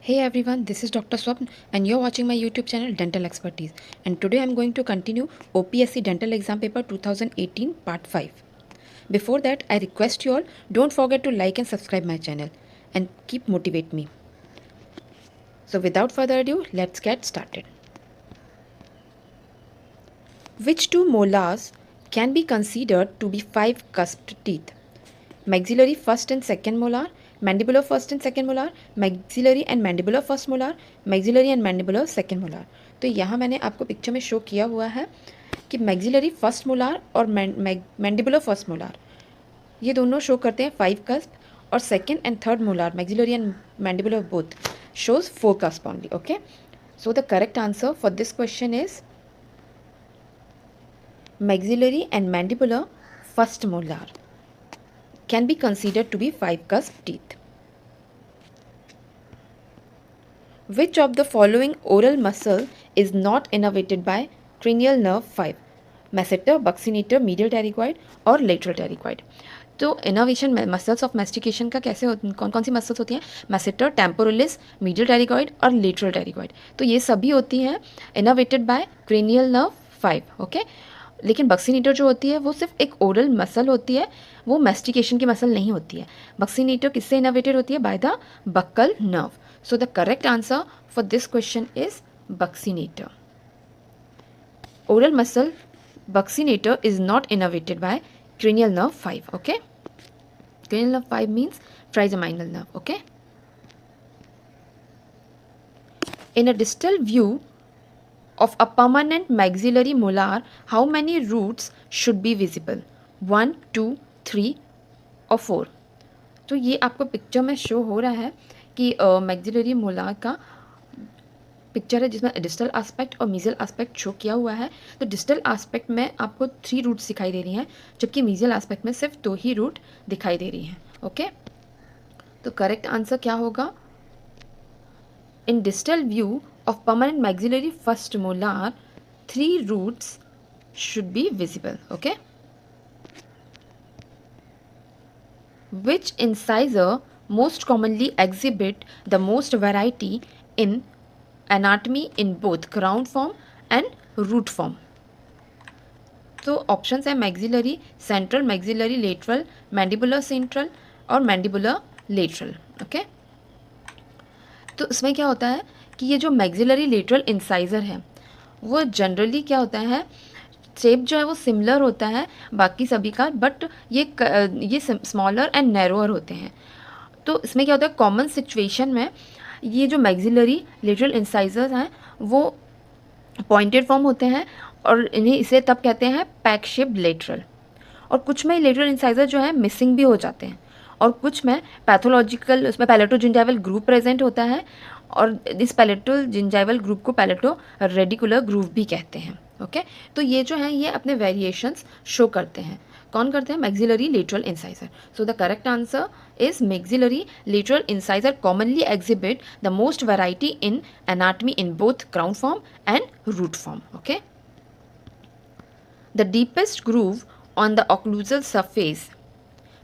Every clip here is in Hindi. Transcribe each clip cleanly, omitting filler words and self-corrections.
Hey everyone, this is Dr. Swapn and you're watching my YouTube channel Dental Expertise, and today I'm going to continue OPSC Dental Exam Paper 2018 Part 5. Before that, I request you all don't forget to like and subscribe my channel and keep motivate me. So without further ado, let's get started. Which two molars can be considered to be five cusped teeth? Maxillary first and second molar, mandibular first and second molar, maxillary and mandibular first molar, maxillary and mandibular second molar. तो यहाँ मैंने आपको पिक्चर में शो किया हुआ है कि मैक्सिलरी फर्स्ट मोलार और मैंडिबुलर फर्स्ट मोलार ये दोनों शो करते हैं 5 कस्प, और second and third molar maxillary and mandibular both shows 4 cusp only. Okay, so the correct answer for this question is maxillary and mandibular first molar can be considered to be 5 cusp teeth. Which of the following oral muscle is not innervated by cranial nerve 5? Masseter, buccinator, medial pterygoid और lateral pterygoid. तो इनोवेशन मसल्स ऑफ मैस्टिकेशन का कैसे कौन कौन सी मसल्स होती हैं? मैसेटर, टेम्पोरलिस, मीडियल टेरिगॉइड और लेटरल टेरिगॉइड. तो ये सभी होती हैं innovated bye cranial nerve 5. Okay, लेकिन बक्सीनेटर जो होती है वो सिर्फ एक ओरल मसल होती है, वो मैस्टिकेशन की मसल नहीं होती है. बक्सीनेटर किससे इनोवेटेड होती है? By the buccal nerve. So the correct answer for this question is buccinator. Oral muscle buccinator is not innervated by cranial nerve 5. Okay, cranial nerve 5 means trigeminal nerve. Okay, in a distal view of a permanent maxillary molar, how many roots should be visible? 1, 2, 3 और 4. तो ये आपको पिक्चर में शो हो रहा है कि मैक्सिलरी मोलार का पिक्चर है जिसमें डिस्टल एस्पेक्ट और मीजियल एस्पेक्ट शो किया हुआ है. तो डिस्टल एस्पेक्ट में आपको 3 रूट्स दिखाई दे रही हैं, जबकि मीजियल एस्पेक्ट में सिर्फ 2 ही रूट दिखाई दे रही हैं. ओके, तो करेक्ट आंसर क्या होगा? In distal view of permanent maxillary first molar 3 roots should be visible. Okay, which incisor most commonly exhibit the most variety in anatomy in both crown form and root form? तो ऑप्शंस है maxillary central, maxillary lateral, mandibular central और मैंडिबुलर लेटरल. ओके, तो इसमें क्या होता है कि ये जो मैक्सिलरी लेटरल इंसाइजर है वो जनरली क्या होता है, शेप जो है वो सिमिलर होता है बाकी सभी का, बट ये स्मॉलर एंड नैरोअर होते हैं. तो इसमें क्या होता है, कॉमन सिचुएशन में ये जो मैक्सिलरी लेटरल इंसाइजर्स हैं वो पॉइंटेड फॉर्म होते हैं और इसे तब कहते हैं पैक शेप्ड लेटरल. और कुछ में लेटरल इंसाइजर जो है मिसिंग भी हो जाते हैं, और कुछ में पैथोलॉजिकल उसमें पैलेटो जिंजाइवल ग्रुप प्रेजेंट होता है, और इस पैलेटो जिंजाइवल ग्रुप को पैलेटो रेडिकुलर ग्रूव भी कहते हैं. ओके, तो ये जो हैं ये अपने वेरिएशंस शो करते हैं. कौन करते हैं? Maxillary lateral incisor. So the correct answer is maxillary lateral incisor commonly exhibit the most variety in anatomy in both crown form and root form. Okay, the deepest groove on the occlusal surface,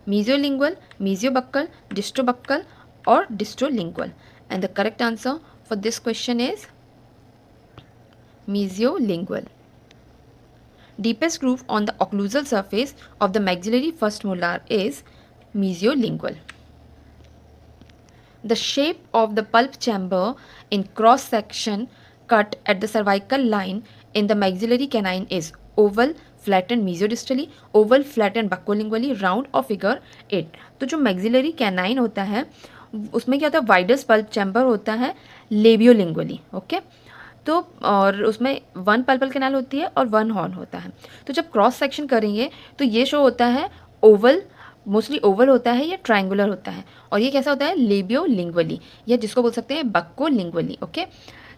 mesiolingual, mesiobuccal, distobuccal or distolingual? And the correct answer for this question is mesiolingual. Deepest groove on the occlusal surface of the maxillary first molar is mesiolingual. The shape of the pulp chamber in cross section cut at the cervical line in the maxillary canine is oval, flattened mesiodistally, oval, flattened buccolingually, round और figure 8. तो जो maxillary canine होता है उसमें क्या होता है, वाइडस्ट पल्प चैम्बर होता है लेबियोलिंगुअली. ओके, तो और उसमें 1 पल्पल कैनाल होती है और 1 हॉर्न होता है. तो जब क्रॉस सेक्शन करेंगे तो ये शो होता है ओवल, मोस्टली ओवल होता है या ट्रायंगुलर होता है, और ये कैसा होता है? लेबियोलिंगुअली, या जिसको बोल सकते हैं बक्कोलिंगुअली. ओके,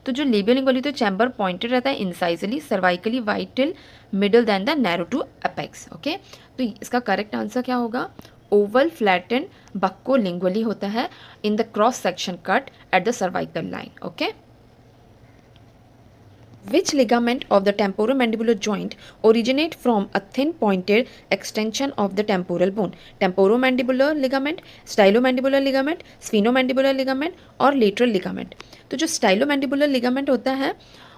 तो जो लेबियोलिंगुअली तो चैम्बर पॉइंटेड रहता है incisally, cervically wide till middle then the narrow to apex. Okay, तो इसका करेक्ट आंसर क्या होगा? ओवल, फ्लैटेंड, बक्कोलिंगुअली होता है in the cross section cut at the cervical line. Okay, Which ligament of the temporomandibular joint originate from a thin pointed extension of the temporal bone? Temporomandibular ligament, stylomandibular ligament, sphenomandibular ligament और lateral ligament. तो जो stylomandibular ligament होता है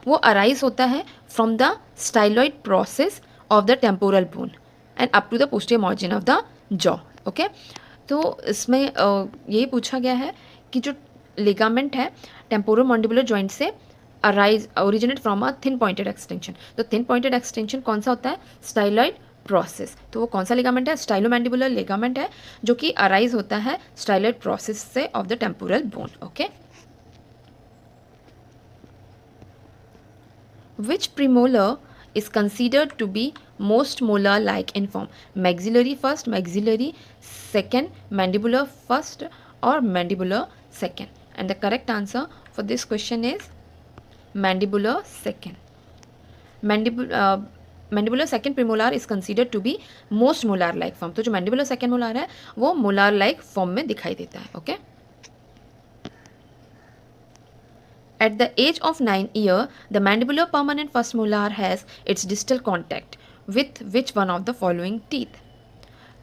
वो arise होता है from the styloid process of the temporal bone and up to the posterior margin of the jaw. Okay? तो इसमें यही पूछा गया है कि जो लिगामेंट है टेम्पोरोमैंडिबुलर जॉइंट से arise originate from a thin pointed extension. तो थिन पॉइंटेड एक्सटेंशन कौन सा होता है? Styloid process. तो वो कौन सा लिगामेंट है? स्टाइलोमैंडिबुलर लिगामेंट है जो कि अराइज होता है स्टाइलॉइड प्रोसेस से of the temporal bone. Okay. Which premolar is considered to be most molar like in form? Maxillary first, maxillary second, mandibular first or mandibular second? And the correct answer for this question is mandibular second. Mandibular second premolar is considered to be most molar like form. तो जो mandibular second molar है वो molar like form में दिखाई देता है. Okay. At the age of 9 years, the mandibular permanent first molar has its distal contact with which one of the following teeth?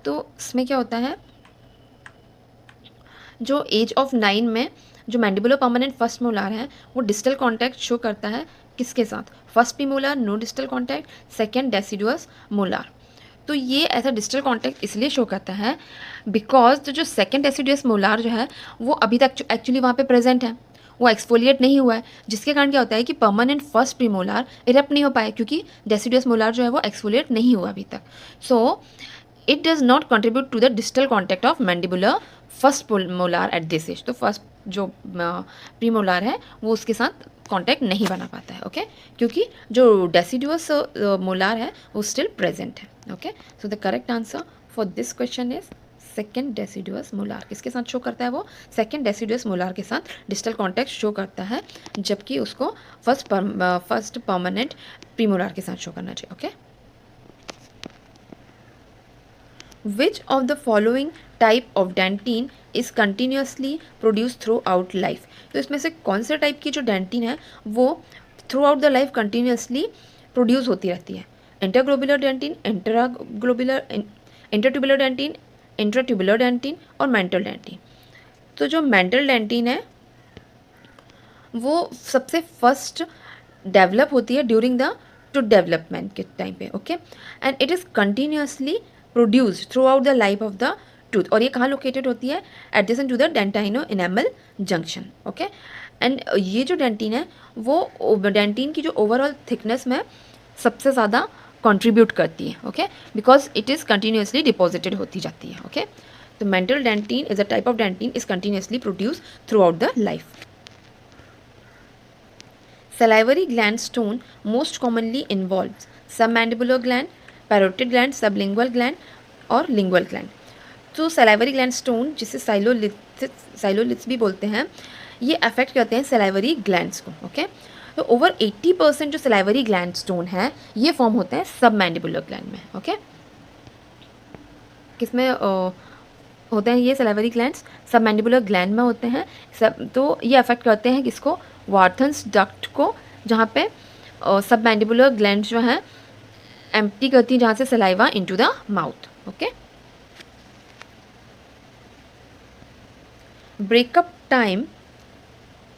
तो इसमें क्या होता है, जो एज ऑफ 9 में जो मैंडिबुलर परमानेंट फर्स्ट मोलार है वो डिस्टल कॉन्टैक्ट शो करता है किसके साथ? First premolar no distal contact, second deciduous molar. तो ये ऐसा डिस्टल कॉन्टैक्ट इसलिए शो करता है बिकॉज तो जो सेकेंड डेसिडुअस मोलार जो है वो अभी तक एक्चुअली वहाँ पे प्रेजेंट है, वो एक्सफोलिएट नहीं हुआ है, जिसके कारण क्या होता है कि परमानेंट फर्स्ट प्रीमोलार इरप्ट नहीं हो पाए क्योंकि डेसिडुअस मोलार जो है वो एक्सफोलिएट नहीं हुआ अभी तक. So it does not contribute to the distal contact of mandibular first molar at this age. तो फर्स्ट जो प्रीमोलार है वो उसके साथ कॉन्टैक्ट नहीं बना पाता है. ओके. क्योंकि जो डेसिडुअस मोलार है वो स्टिल प्रेजेंट है. Okay. So the correct answer for this question is second deciduous molar. किसके साथ शो करता है? वो सेकेंड डेसिडुअस मोलार के साथ डिस्टल कॉन्टैक्ट शो करता है, जबकि उसको फर्स्ट परमानेंट प्रीमोलार के साथ शो करना चाहिए. Okay. Which of the following type of dentin is continuously produce throughout life? तो इसमें से कौन से टाइप की जो डेंटिन है वो through out the life continuously produce होती रहती है? इंटरग्लोबुलर डेंटिन, इंटरट्यूबुलर डेंटिन, इंट्राट्यूबुलर डेंटिन और मेंटल डेंटिन. तो जो मेंटल डेंटिन है वो सबसे फर्स्ट डेवलप होती है ड्यूरिंग द टूथ डेवलपमेंट के टाइम पे. Okay. And it is continuously produced throughout the life of the tooth. और ये कहाँ लोकेटेड होती है? Adjacent to the dentino enamel junction. Okay. And ये जो डेंटिन है वो डेंटिन की जो ओवरऑल थिकनेस में सबसे ज़्यादा कंट्रीब्यूट करती है. Okay. Because it is continuously deposited होती जाती है. ओके. तो mantle dentin is a type of dentin is continuously produce throughout the life. Salivary gland stone most commonly involves submandibular gland, parotid gland, sublingual gland और lingual gland. तो salivary gland stone जिसे साइलोलिथ्स भी बोलते हैं, ये अफेक्ट करते हैं salivary glands को. ओके. तो ओवर 80% जो salivary gland stone है ये फॉर्म होते हैं submandibular gland में. ओके. किसमें होते हैं ये salivary glands? submandibular gland में होते हैं. तो ये अफेक्ट करते हैं किसको? वार्थन्स डक्ट को, जहाँ पे सबमैंडिबुलर ग्लैंड जो हैं एम्प्टी करती हैं जहाँ से saliva into the mouth. Okay. Breakup time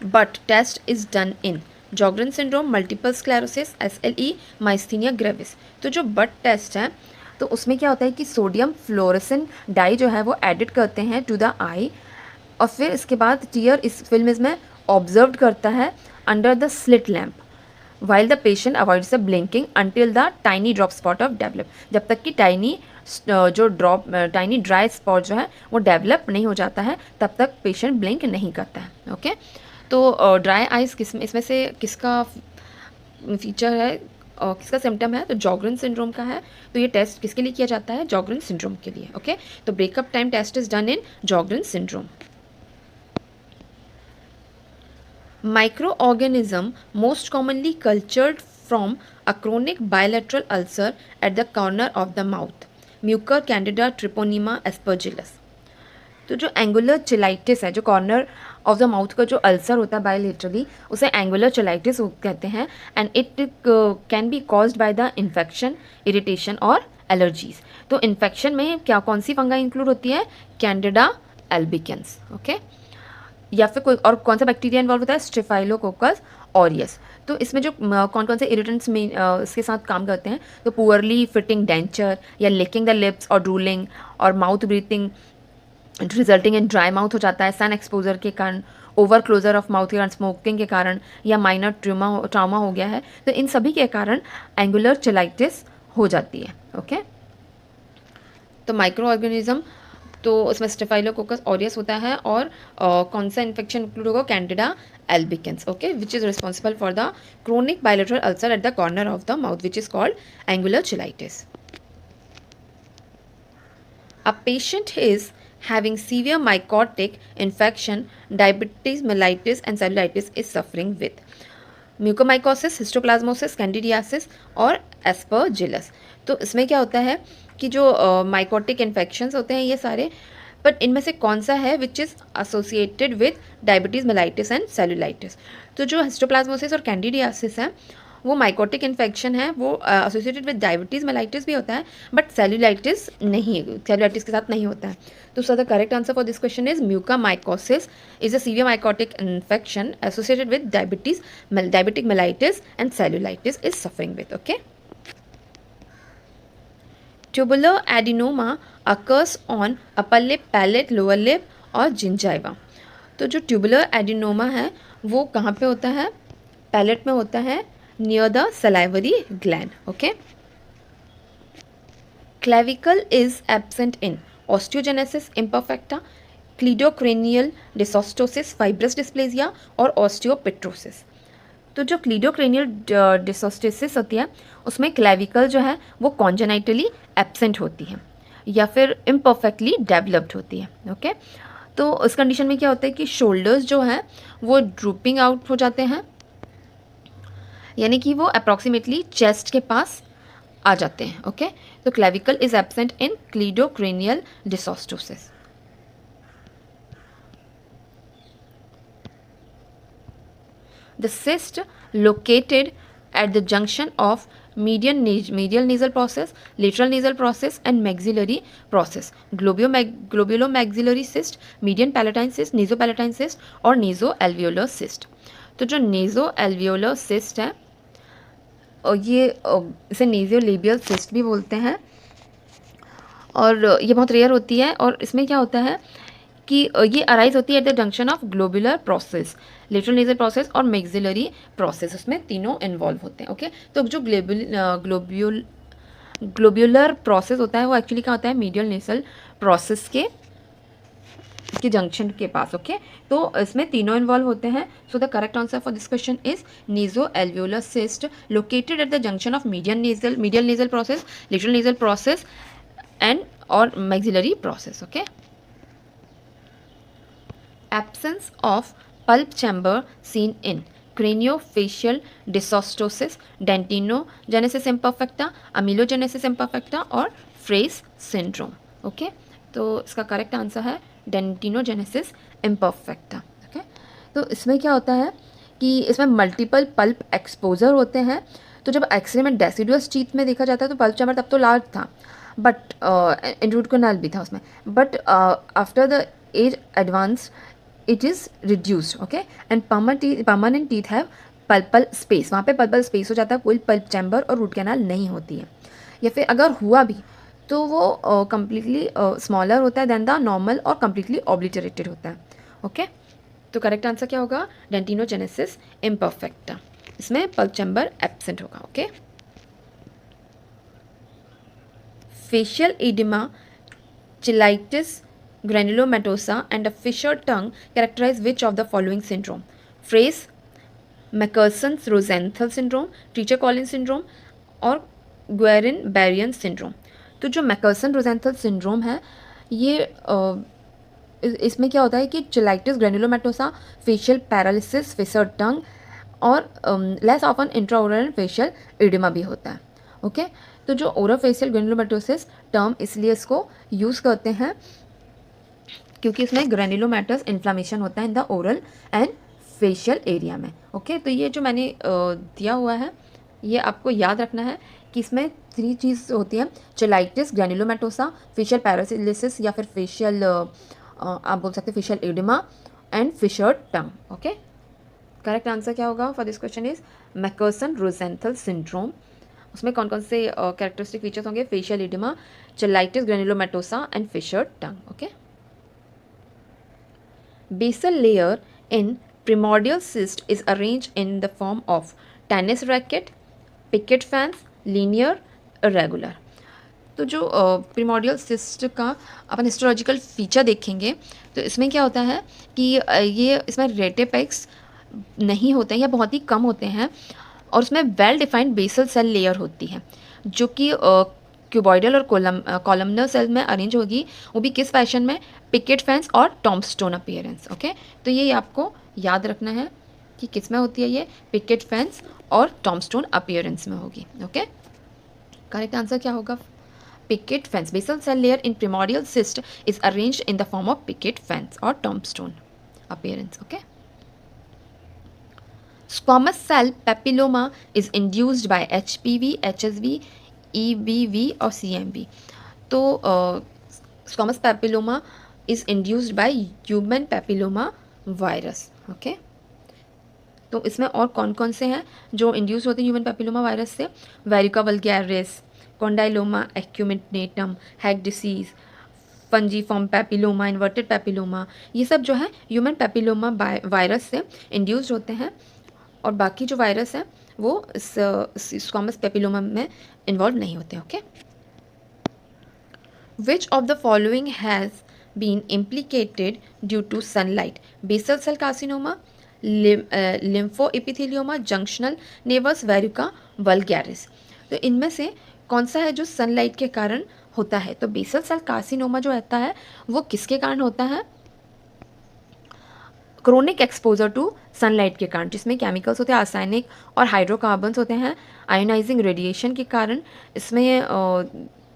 but test is done in Sjogren syndrome, multiple sclerosis, SLE, myasthenia gravis. तो जो बट टेस्ट है तो उसमें क्या होता है कि सोडियम फ्लोरेसेंट डाई जो है वो एडिट करते हैं टू द आई और फिर इसके बाद टीयर इस फिल्म इसमें ऑब्जर्व करता है under the slit lamp while the patient avoids the blinking until the tiny drop spot of develop. जब तक कि टाइनी ड्राई स्पॉट जो है वो डेवलप नहीं हो जाता है तब तक पेशेंट ब्लिंक नहीं करता है. ओके. तो ड्राई आइज इसमें से किसका फीचर है, किसका सिम्टम है? तो जॉगरन सिंड्रोम का है. तो ये टेस्ट किसके लिए किया जाता है? जॉगरन सिंड्रोम के लिए. ओके. तो breakup time test is done in Sjogren syndrome. Microorganism most commonly cultured from a chronic bilateral ulcer at the corner of the mouth. Mucor, Candida, Treponema, Aspergillus. तो जो एंगुलर चिलाइटिस है जो कॉर्नर ऑफ द माउथ का जो अल्सर होता है बायलेटरली उसे एंगुलर चेलाइटिस कहते हैं and it can be caused by the infection, irritation और एलर्जीज। तो इन्फेक्शन में क्या कौन सी फंगाई इंक्लूड होती है? Candida albicans, okay. या फिर कोई और कौन सा बैक्टीरिया इन्वॉल्व होता है? स्ट्रेफाइलोकोकस ऑरियस। तो इसमें जो कौन कौन से इरिटेंट्स में इसके साथ काम करते हैं, तो पुअरली फिटिंग डेंचर या लिकिंग द लिप्स और ड्रूलिंग और mouth breathing resulting in dry mouth हो जाता है सन एक्सपोजर के कारण, ओवर क्लोजर ऑफ माउथ के कारण, स्मोकिंग के कारण या माइनर ट्रामा हो गया है, तो इन सभी के कारण एंगुलर चेलाइटिस हो जाती है, ओके। तो माइक्रो ऑर्गेनिज्म तो उसमें स्टेफाइलोकोकस ऑरियस होता है और कौन सा इन्फेक्शन इंक्लूड होगा? Candida albicans, okay, which is responsible for the chronic bilateral ulcer at the corner of the mouth which is called angular cheilitis. A patient is having severe mycotic infection, diabetes mellitus and cellulitis is suffering with mucormycosis, histoplasmosis, candidiasis और एस्परजिलस। तो इसमें क्या होता है कि जो माइकोटिक इन्फेक्शंस होते हैं ये सारे, बट इनमें से कौन सा है which is associated with diabetes mellitus and cellulitis. तो जो हिस्टोप्लाज्मोसिस और कैंडिडियासिस है वो माइकोटिक इन्फेक्शन है, वो एसोसिएटेड विद डायबिटीज़ मेलाइटिस भी होता है बट सेलुलाइटिस नहीं, सेलुलाइटिस के साथ नहीं होता है। तो sir the correct answer for this question is mucormycosis is a severe mycotic infection associated with diabetic mellitus and cellulitis is suffering with, okay. Tubular adenoma occurs on upper lip, palate, lower lip और gingiva। तो जो ट्यूबुलर एडिनोमा है वो कहाँ पे होता है? पैलेट में होता है, near the salivary gland, okay. Clavicle is absent in osteogenesis imperfecta, cleidocranial dysostosis, fibrous dysplasia और ऑस्टियोपेट्रोसिस। तो जो क्लीडोक्रेनियल डिसोस्टेसिस होती है उसमें क्लेविकल जो है वो कॉन्जेनाइटली एब्सेंट होती है या फिर इम्परफेक्टली डेवलप्ड होती है, ओके। तो उस कंडीशन में क्या होता है कि शोल्डर्स जो हैं वो ड्रूपिंग आउट हो जाते हैं, यानी कि वो अप्रॉक्सीमेटली चेस्ट के पास आ जाते हैं, ओके। तो clavicle is absent in cleidocranial dysostosis. The cyst located at the junction of medial nasal process, lateral nasal process and maxillary process, globulomaxillary cyst, median palatine cyst, nasopalatine cyst और nasoalveolar cyst। तो जो nasoalveolar cyst है और ये इसे nasolabial cyst भी बोलते हैं और ये बहुत रेयर होती है और इसमें क्या होता है कि ये अराइज होती है at the junction of globular process, lateral nasal process और मैक्सिलरी प्रोसेस, उसमें तीनों इन्वॉल्व होते हैं, ओके। तो जो ग्लोब्यूलर प्रोसेस होता है वो एक्चुअली क्या होता है? मीडियल नेसल प्रोसेस के जंक्शन के पास, ओके। तो इसमें तीनों इन्वॉल्व होते हैं। So the correct answer for this question is nasoalveolar cyst located at the junction of medial nasal process, lateral nasal process and or maxillary process, okay। Absence of pulp chamber seen in craniofacial dysostosis, dentinogenesis imperfecta, amelogenesis imperfecta और Frays syndrome, ओके। तो इसका करेक्ट आंसर है डेंटिनोजेनेसिस इम्परफेक्टा, ओके। तो इसमें क्या होता है कि इसमें मल्टीपल पल्प एक्सपोजर होते हैं। तो जब एक्सरे में डेसिडुअस टीथ में देखा जाता है तो पल्प चैम्बर तब तो लार्ज था बट रूट कैनाल भी था उसमें, but after the age advance it is reduced, okay, and permanent teeth have pulpal space, वहाँ पे pulpal space हो जाता है, कोई pulp chamber और root canal नहीं होती है, या फिर अगर हुआ भी तो वो completely smaller होता है than the normal और completely obliterated होता है, okay। तो करेक्ट आंसर क्या होगा? डेंटिनोजेनेसिस इम्परफेक्टा, इसमें pulp chamber absent होगा, okay। facial edema, cheilitis, granulomatosa and a fissure tongue characterize which of the following syndrome? Frays, Mekerson's-Rosenthal syndrome, Treacher-Collins syndrome और Guerin-Barrien syndrome। तो जो Mekerson-Rosenthal syndrome है ये इसमें क्या होता है कि cheilitis, granulomatosa, facial paralysis, fissure tongue और less often intraoral facial edema भी होता है, ओके। तो जो ओरोफेशियल ग्रेनुलोमेटोसिस टर्म इसलिए इसको यूज़ करते हैं क्योंकि इसमें ग्रेनुलोमेटस इन्फ्लामेशन होता है in the oral and facial area में। ओके, तो ये जो मैंने दिया हुआ है ये आपको याद रखना है कि इसमें 3 चीज़ होती है, चेलाइटिस, ग्रेनुलोमेटोसा, फेशियल पैरालिसिस या फिर फेशियल आप बोल सकते हैं facial oedema and fissure tongue. Okay, correct answer क्या होगा for this question is Melkersson Rosenthal syndrome. उसमें कौन कौन से कैरेक्टरिस्टिक फीचर्स होंगे, facial oedema, cheilitis, granulomatosa and fissure tongue. Okay, basal layer in primordial cyst is arranged in the form of tennis racket, picket fans, linear, irregular। तो जो प्रीमोडियल सिस्ट का अपन हिस्टोलॉजिकल फीचर देखेंगे तो इसमें क्या होता है कि ये इसमें रेटेपेक्स नहीं होते हैं या बहुत ही कम होते हैं, और उसमें well defined basal cell layer होती है जो कि क्यूबॉइडल और कॉलमनर सेल में अरेंज होगी, वो भी किस फैशन में, पिकेट फैंस और टॉम्बस्टोन अपीयरेंस। ओके, तो ये आपको याद रखना है कि किस में होती है, ये पिकेट फैंस और टॉम्बस्टोन अपीयरेंस में होगी। ओके, करेक्ट आंसर क्या होगा, picket fence. Basal cell layer in primordial cyst is arranged in the form of picket fence और tombstone appearance. Okay, squamous cell papilloma is induced by HPV, HSV, EBV और CMV। तो squamous papilloma is induced by human papilloma virus। Okay, तो इसमें और कौन कौन से हैं जो इंड्यूस होते हैं ह्यूमन पैपिलोमा वायरस से, verruca vulgaris, condyloma acuminatum, Heck disease, fungiform papilloma, inverted papilloma, ये सब जो है ह्यूमन पैपिलोमा वायरस से इंड्यूस्ड होते हैं, और बाकी जो वायरस हैं वो इस स्क्वामस पैपिलोमा में इन्वॉल्व नहीं होते। Okay, which of the following has been implicated due to sunlight, basal cell carcinoma, lymphoepithelioma, junctional naevus, verruca vulgaris. तो इनमें से कौन सा है जो सनलाइट के कारण होता है, तो बेसल सेल कार्सिनोमा जो रहता है वो किसके कारण होता है, क्रोनिक एक्सपोजर टू सनलाइट के कारण, जिसमें केमिकल्स होते हैं आर्सेनिक और हाइड्रोकार्बन्स होते हैं, आयोनाइजिंग रेडिएशन के कारण इसमें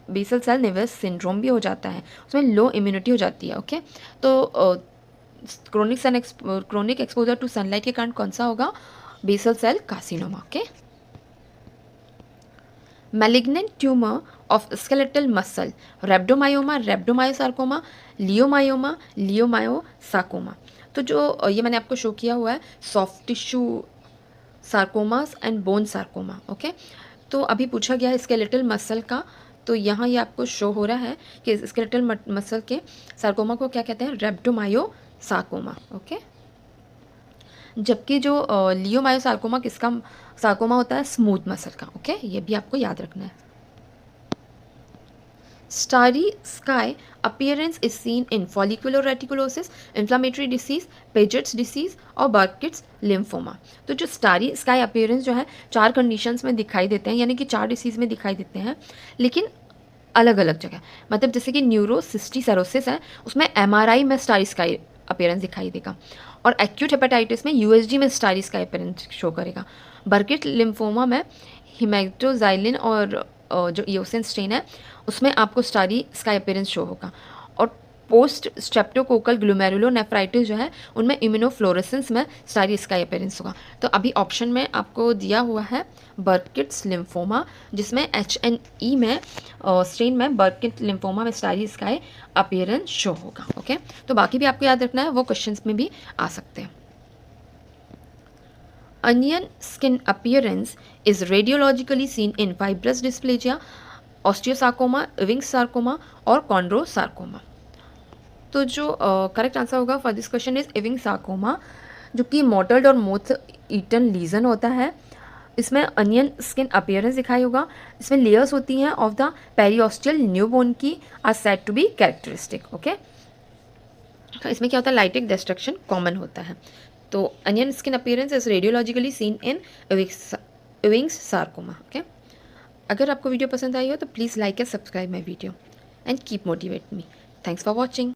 बेसल सेल नेवस सिंड्रोम भी हो जाता है, उसमें लो इम्यूनिटी हो जाती है। ओके, तो क्रोनिक एक्सपोजर टू सनलाइट के कारण कौन सा होगा, basal cell carcinoma. Okay, malignant tumor of skeletal muscle, rhabdomyoma, rhabdomyosarcoma, leiomyoma, leiomyosarcoma. तो जो ये मैंने आपको शो किया हुआ है soft tissue sarcomas and bone sarcoma. Okay, तो अभी पूछा गया है स्केलेटल मसल का, तो यहाँ ये आपको शो हो रहा है कि स्केलेटल मसल के सार्कोमा को क्या कहते हैं, रैप्डोमायोसार्कोमा। ओके, जबकि जो लियोमायोसार्कोमा किसका सार्कोमा होता है, स्मूथ मसल का। ओके, ये भी आपको याद रखना है। Starry sky appearance is seen in follicular reticulosis, inflammatory disease, Paget's disease और बर्किट्स लिम्फोमा। तो जो स्टारी स्काई अपीयरेंस जो है 4 कंडीशंस में दिखाई देते हैं, यानी कि 4 डिसीज में दिखाई देते हैं, लेकिन अलग अलग जगह। मतलब जैसे कि न्यूरोसिस्टिसरोसिस है, उसमें MRI में स्टारी स्काई अपीयरेंस दिखाई देगा, और एक्यूट हेपेटाइटिस में USG में स्टारी स्काई अपीयरेंस शो करेगा। बर्किट लिम्फोमा में हिमेटोजाइलिन और जो इयोसिन स्ट्रेन है उसमें आपको स्टारी स्काई अपीयरेंस शो होगा, और पोस्ट स्ट्रेप्टोकोकल ग्लोमेरुलोनेफ्राइटिस जो है उनमें इम्यूनोफ्लोरेसेंस में स्टारी स्काई अपीयरेंस होगा। तो अभी ऑप्शन में आपको दिया हुआ है बर्किट्स लिम्फोमा, जिसमें HNE में स्ट्रेन में बर्किट लिम्फोमा में स्टारी स्काई अपीयरेंस शो होगा। ओके, तो बाकी भी आपको याद रखना है, वो क्वेश्चंस में भी आ सकते हैं। Onion skin appearance is radiologically seen in fibrous dysplasia, osteosarcoma, Ewing's sarcoma और chondrosarcoma। तो जो करेक्ट आंसर होगा for this question is Ewing's sarcoma, जो कि मोटल्ड और मोथ ईटन लीजन होता है। इसमें अनियन स्किन अपीयरेंस दिखाई होगा, इसमें लेयर्स होती हैं ऑफ द पेरियोस्टियल न्यूबोन की are said to be characteristic. Okay, तो इसमें क्या होता है, लाइटिक डिस्ट्रक्शन कॉमन होता है। तो onion skin appearance is radiologically seen in Ewing's sarcoma। Okay, अगर आपको वीडियो पसंद आई हो तो please like and subscribe my video and keep motivate me. Thanks for watching.